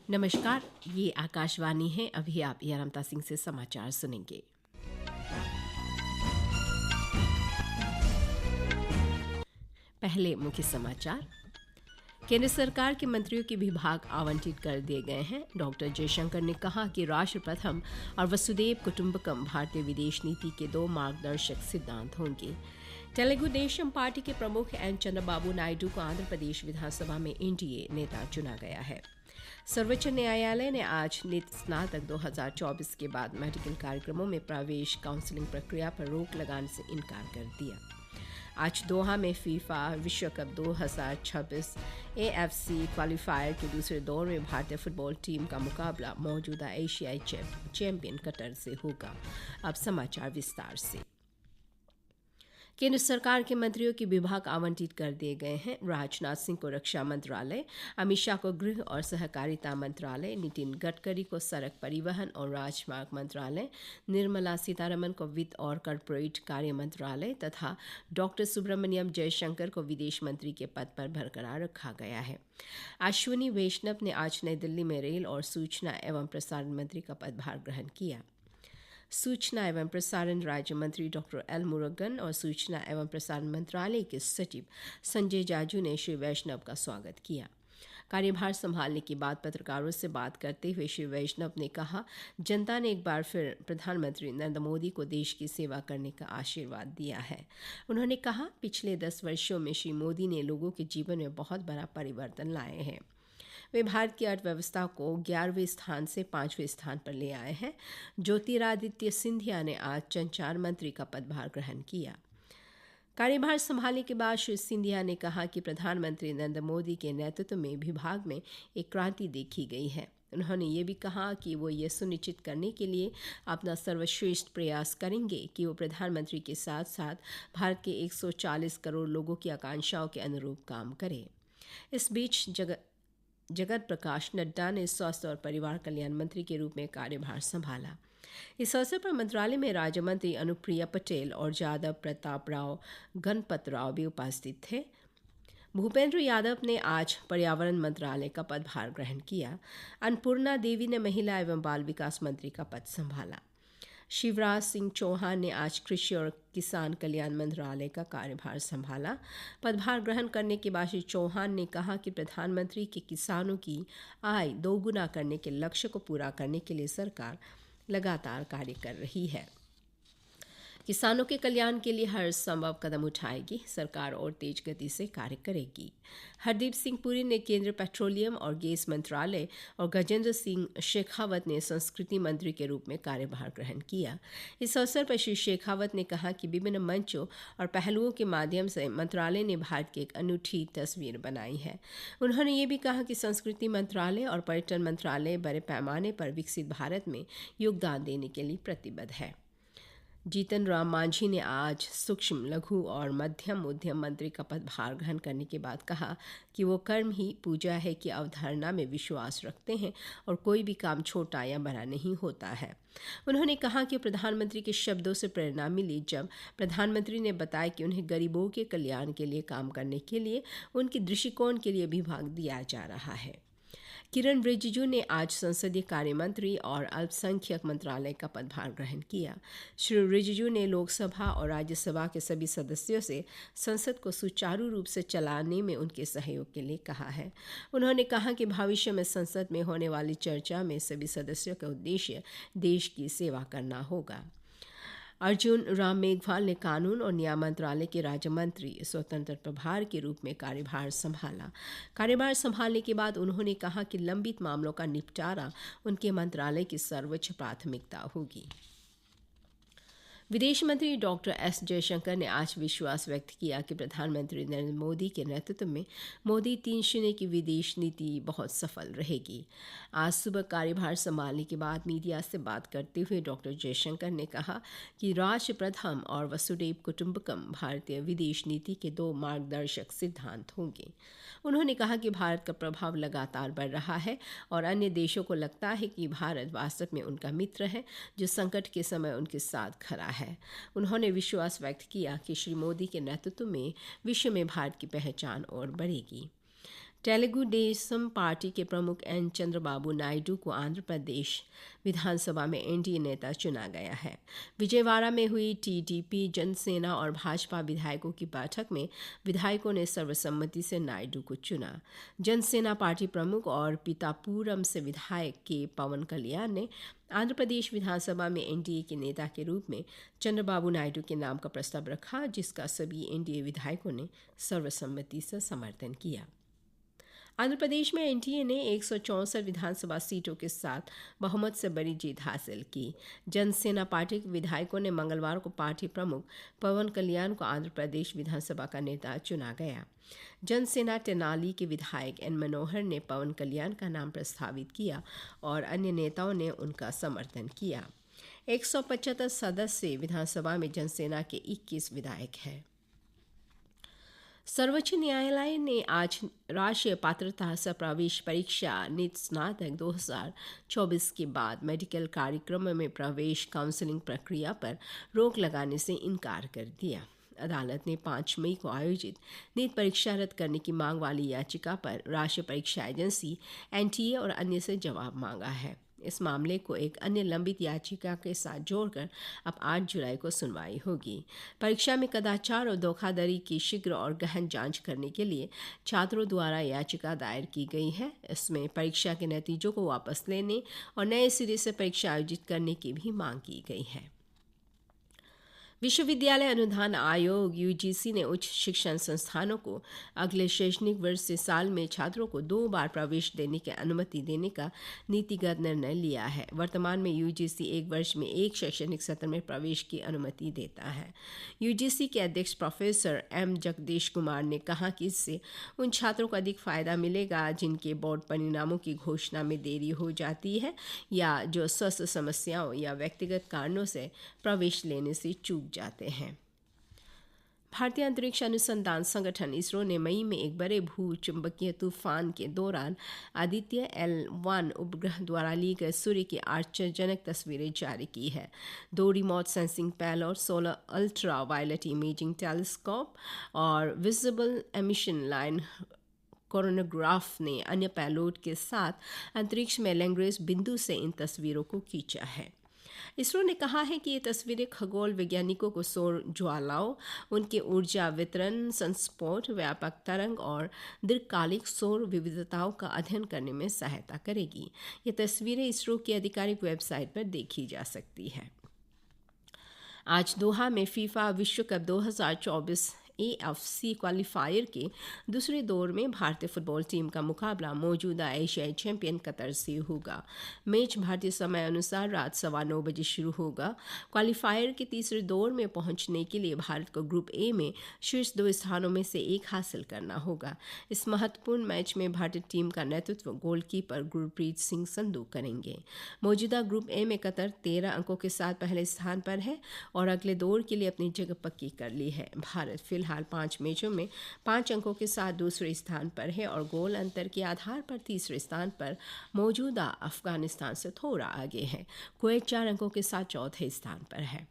नमस्कार, ये आकाशवाणी है। अभी आप यारमता सिंह से समाचार सुनेंगे। पहले मुख्य समाचार। केंद्र सरकार के मंत्रियों के विभाग आवंटित कर दिए गए हैं। डॉक्टर जयशंकर ने कहा कि राष्ट्र प्रथम और वसुदेव कुटुंबकम भारतीय विदेश नीति के 2 मार्गदर्शक सिद्धांत होंगे। तेलुगु देशम पार्टी के प्रमुख एन चंद्रबाबू नायडू को आंध्र प्रदेश विधानसभा में एनडीए नेता चुना गया है। सर्वोच्च न्यायालय ने आज नीट स्नातक 2024 के बाद मेडिकल कार्यक्रमों में प्रवेश काउंसलिंग प्रक्रिया पर रोक लगाने से इनकार कर दिया। आज दोहा में फीफा विश्व कप 2026 एएफसी क्वालिफायर के दूसरे दौर में भारतीय फुटबॉल टीम का मुकाबला मौजूदा एशियाई चैंपियन कतर से होगा। अब समाचार विस्तार से। केंद्र सरकार के मंत्रियों के विभाग आवंटित कर दिए गए हैं। राजनाथ सिंह को रक्षा मंत्रालय, अमित शाह को गृह और सहकारिता मंत्रालय, नितिन गडकरी को सड़क परिवहन और राजमार्ग मंत्रालय, निर्मला सीतारमण को वित्त और कॉरपोरेट कार्य मंत्रालय तथा डॉक्टर सुब्रमण्यम जयशंकर को विदेश मंत्री के पद पर बरकरार रखा गया है। अश्विनी वैष्णव ने आज नई दिल्ली में रेल और सूचना एवं प्रसारण मंत्री का पदभार ग्रहण किया। सूचना एवं प्रसारण राज्य मंत्री डॉक्टर एल मुरुगन और सूचना एवं प्रसारण मंत्रालय के सचिव संजय जाजू ने श्री वैष्णव का स्वागत किया। कार्यभार संभालने के बाद पत्रकारों से बात करते हुए श्री वैष्णव ने कहा, जनता ने एक बार फिर प्रधानमंत्री नरेंद्र मोदी को देश की सेवा करने का आशीर्वाद दिया है। उन्होंने कहा, पिछले 10 वर्षों में श्री मोदी ने लोगों के जीवन में बहुत बड़ा परिवर्तन लाए हैं। वे भारत की अर्थव्यवस्था को 11वें स्थान से 5वें स्थान पर ले आए हैं। ज्योतिरादित्य सिंधिया ने आज संचार मंत्री का पदभार ग्रहण किया। कार्यभार संभालने के बाद श्री सिंधिया ने कहा कि प्रधानमंत्री नरेंद्र मोदी के नेतृत्व में विभाग में एक क्रांति देखी गई है। उन्होंने ये भी कहा कि वो ये सुनिश्चित करने के लिए अपना सर्वश्रेष्ठ प्रयास करेंगे कि वो प्रधानमंत्री के साथ साथ भारत के 140 करोड़ लोगों की आकांक्षाओं के अनुरूप काम करें। इस बीच जगत प्रकाश नड्डा ने स्वास्थ्य और परिवार कल्याण मंत्री के रूप में कार्यभार संभाला। इस अवसर पर मंत्रालय में राज्य मंत्री अनुप्रिया पटेल और यादव प्रताप राव गणपत राव भी उपस्थित थे। भूपेंद्र यादव ने आज पर्यावरण मंत्रालय का पदभार ग्रहण किया। अन्नपूर्णा देवी ने महिला एवं बाल विकास मंत्री का पद संभाला। शिवराज सिंह चौहान ने आज कृषि और किसान कल्याण मंत्रालय का कार्यभार संभाला। पदभार ग्रहण करने के बाद श्री चौहान ने कहा कि प्रधानमंत्री के किसानों की आय दोगुना करने के लक्ष्य को पूरा करने के लिए सरकार लगातार कार्य कर रही है। किसानों के कल्याण के लिए हर संभव कदम उठाएगी। सरकार और तेज गति से कार्य करेगी। हरदीप सिंह पुरी ने केंद्रीय पेट्रोलियम और गैस मंत्रालय और गजेंद्र सिंह शेखावत ने संस्कृति मंत्री के रूप में कार्यभार ग्रहण किया। इस अवसर पर श्री शेखावत ने कहा कि विभिन्न मंचों और पहलुओं के माध्यम से मंत्रालय ने भारत की एक अनूठी तस्वीर बनाई है। उन्होंने ये भी कहा कि संस्कृति मंत्रालय और पर्यटन मंत्रालय बड़े पैमाने पर विकसित भारत में योगदान देने के लिए प्रतिबद्ध है। जीतन राम मांझी ने आज सूक्ष्म, लघु और मध्यम उद्यम मंत्री का पदभार ग्रहण करने के बाद कहा कि वो कर्म ही पूजा है की अवधारणा में विश्वास रखते हैं और कोई भी काम छोटा या बड़ा नहीं होता है। उन्होंने कहा कि प्रधानमंत्री के शब्दों से प्रेरणा मिली जब प्रधानमंत्री ने बताया कि उन्हें गरीबों के कल्याण के लिए काम करने के लिए उनके दृष्टिकोण के लिए विभाग दिया जा रहा है। किरण रिजिजू ने आज संसदीय कार्य मंत्री और अल्पसंख्यक मंत्रालय का पदभार ग्रहण किया। श्री रिजिजू ने लोकसभा और राज्यसभा के सभी सदस्यों से संसद को सुचारू रूप से चलाने में उनके सहयोग के लिए कहा है। उन्होंने कहा कि भविष्य में संसद में होने वाली चर्चा में सभी सदस्यों का उद्देश्य देश की सेवा करना होगा। अर्जुन राम मेघवाल ने कानून और न्याय मंत्रालय के राज्य मंत्री स्वतंत्र प्रभार के रूप में कार्यभार संभाला। कार्यभार संभालने के बाद उन्होंने कहा कि लंबित मामलों का निपटारा उनके मंत्रालय की सर्वोच्च प्राथमिकता होगी। विदेश मंत्री डॉक्टर एस जयशंकर ने आज विश्वास व्यक्त किया कि प्रधानमंत्री नरेंद्र मोदी के नेतृत्व में मोदी 3.0 की विदेश नीति बहुत सफल रहेगी। आज सुबह कार्यभार संभालने के बाद मीडिया से बात करते हुए डॉक्टर जयशंकर ने कहा कि राष्ट्र प्रथम और वसुदेव कुटुंबकम भारतीय विदेश नीति के 2 मार्गदर्शक सिद्धांत होंगे। उन्होंने कहा कि भारत का प्रभाव लगातार बढ़ रहा है और अन्य देशों को लगता है कि भारत वास्तव में उनका मित्र है जो संकट के समय उनके साथ खड़ा है। उन्होंने विश्वास व्यक्त किया कि श्री मोदी के नेतृत्व में विश्व में भारत की पहचान और बढ़ेगी। तेलुगु देशम पार्टी के प्रमुख एन चंद्रबाबू नायडू को आंध्र प्रदेश विधानसभा में एनडीए नेता चुना गया है। विजयवाड़ा में हुई टीडीपी, जनसेना और भाजपा विधायकों की बैठक में विधायकों ने सर्वसम्मति से नायडू को चुना। जनसेना पार्टी प्रमुख और पितापुरम से विधायक के पवन कल्याण ने आंध्र प्रदेश विधानसभा में एनडीए के नेता के रूप में चंद्रबाबू नायडू के नाम का प्रस्ताव रखा, जिसका सभी एनडीए विधायकों ने सर्वसम्मति से समर्थन किया। आंध्र प्रदेश में एनडीए ने 164 विधानसभा सीटों के साथ बहुमत से बड़ी जीत हासिल की। जनसेना पार्टी के विधायकों ने मंगलवार को पार्टी प्रमुख पवन कल्याण को आंध्र प्रदेश विधानसभा का नेता चुना गया। जनसेना तेनाली के विधायक एन मनोहर ने पवन कल्याण का नाम प्रस्तावित किया और अन्य नेताओं ने उनका समर्थन किया। 175 सदस्य विधानसभा में जनसेना के 21 विधायक हैं। सर्वोच्च न्यायालय ने आज राष्ट्रीय पात्रता सह प्रवेश परीक्षा नीट स्नातक 2024 के बाद मेडिकल कार्यक्रमों में प्रवेश काउंसलिंग प्रक्रिया पर रोक लगाने से इनकार कर दिया। अदालत ने 5 मई को आयोजित नीट परीक्षा रद्द करने की मांग वाली याचिका पर राष्ट्रीय परीक्षा एजेंसी एनटीए और अन्य से जवाब मांगा है। इस मामले को एक अन्य लंबित याचिका के साथ जोड़कर अब 8 जुलाई को सुनवाई होगी। परीक्षा में कदाचार और धोखाधड़ी की शीघ्र और गहन जांच करने के लिए छात्रों द्वारा याचिका दायर की गई है। इसमें परीक्षा के नतीजों को वापस लेने और नए सिरे से परीक्षा आयोजित करने की भी मांग की गई है। विश्वविद्यालय अनुदान आयोग यूजीसी ने उच्च शिक्षण संस्थानों को अगले शैक्षणिक वर्ष से साल में छात्रों को 2 बार प्रवेश देने की अनुमति देने का नीतिगत निर्णय लिया है। वर्तमान में यूजीसी एक वर्ष में एक शैक्षणिक सत्र में प्रवेश की अनुमति देता है। यूजीसी के अध्यक्ष प्रोफेसर एम जगदीश कुमार ने कहा कि इससे उन छात्रों को अधिक फायदा मिलेगा जिनके बोर्ड परिणामों की घोषणा में देरी हो जाती है या जो स्वास्थ्य समस्याओं या व्यक्तिगत कारणों से प्रवेश लेने से चूक जाते हैं। भारतीय अंतरिक्ष अनुसंधान संगठन इसरो ने मई में एक बड़े भूचुंबकीय तूफान के दौरान आदित्य L1 उपग्रह द्वारा ली गई सूर्य की आश्चर्यजनक तस्वीरें जारी की है। 2 remote sensing payload, 16 ultraviolet imaging telescope और विजिबल एमिशन लाइन कोरोनोग्राफ ने अन्य पैलोड के साथ अंतरिक्ष में लैग्रेंज बिंदु से इन तस्वीरों को खींचा है। इसरो ने कहा है कि ये तस्वीरें खगोल वैज्ञानिकों को सौर ज्वालाओं, उनके ऊर्जा वितरण, सनस्पॉट, व्यापक तरंग और दीर्घकालिक सौर विविधताओं का अध्ययन करने में सहायता करेगी। ये तस्वीरें इसरो की आधिकारिक वेबसाइट पर देखी जा सकती है। आज दोहा में फीफा विश्व कप 2024 AFC क्वालिफायर के दूसरे दौर में भारतीय फुटबॉल टीम का मुकाबला मौजूदा एशियाई चैंपियन कतर से होगा। मैच भारतीय समय अनुसार रात 9:15 बजे शुरू होगा। क्वालिफायर के तीसरे दौर में पहुंचने के लिए भारत को ग्रुप ए में शीर्ष 2 स्थानों में से एक हासिल करना होगा। इस महत्वपूर्ण मैच में भारतीय टीम का नेतृत्व गोलकीपर गुरप्रीत सिंह संधू करेंगे। मौजूदा ग्रुप ए में कतर 13 अंकों के साथ पहले स्थान पर है और अगले दौर के लिए अपनी जगह पक्की कर ली है। भारत फिलहाल 5 मैचों में 5 अंकों के साथ दूसरे स्थान पर है और गोल अंतर के आधार पर तीसरे स्थान पर मौजूदा अफगानिस्तान से थोड़ा आगे है। कुवैत 4 अंकों के साथ चौथे स्थान पर है।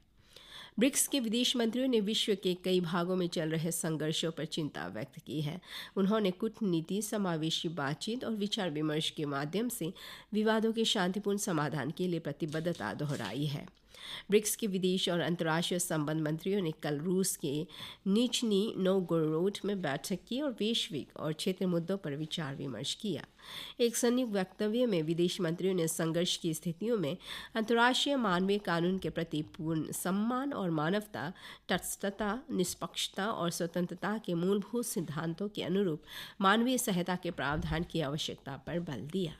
ब्रिक्स के विदेश मंत्रियों ने विश्व के कई भागों में चल रहे संघर्षों पर चिंता व्यक्त की है। उन्होंने कूटनीति, समावेशी बातचीत और विचार विमर्श के माध्यम से विवादों के शांतिपूर्ण समाधान के लिए प्रतिबद्धता दोहराई है। ब्रिक्स के विदेश और अंतर्राष्ट्रीय संबंध मंत्रियों ने कल रूस के निचनी नोवगोरोड में बैठक की और वैश्विक और क्षेत्रीय मुद्दों पर विचार विमर्श किया। एक संयुक्त वक्तव्य में विदेश मंत्रियों ने संघर्ष की स्थितियों में अंतर्राष्ट्रीय मानवीय कानून के प्रति पूर्ण सम्मान और मानवता, तटस्थता, निष्पक्षता और स्वतंत्रता के मूलभूत सिद्धांतों के अनुरूप मानवीय सहायता के प्रावधान की आवश्यकता पर बल दिया।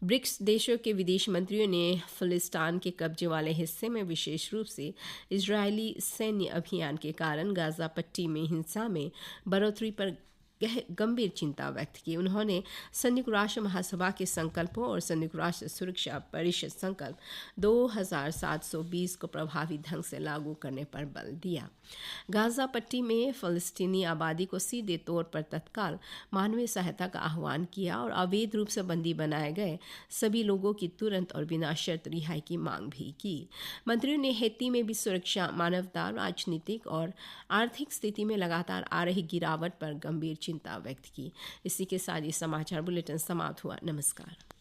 ब्रिक्स देशों के विदेश मंत्रियों ने फिलिस्तीन के कब्जे वाले हिस्से में विशेष रूप से इजरायली सैन्य अभियान के कारण गाजा पट्टी में हिंसा में बढ़ोतरी पर गंभीर चिंता व्यक्त की। उन्होंने संयुक्त राष्ट्र महासभा के संकल्पों और संयुक्त राष्ट्र सुरक्षा परिषद संकल्प 2720 को प्रभावी ढंग से लागू करने पर बल दिया। गाजा पट्टी में फ़लस्तीनी आबादी को सीधे तौर पर तत्काल मानवीय सहायता का आह्वान किया और अवैध रूप से बंदी बनाए गए सभी लोगों की तुरंत और बिना शर्त रिहाई की मांग भी की। मंत्रियों ने हैती में भी सुरक्षा, मानवता, राजनीतिक और आर्थिक स्थिति में लगातार आ रही गिरावट पर गंभीर चिंता व्यक्त की। इसी के साथ ये समाचार बुलेटिन समाप्त हुआ। नमस्कार।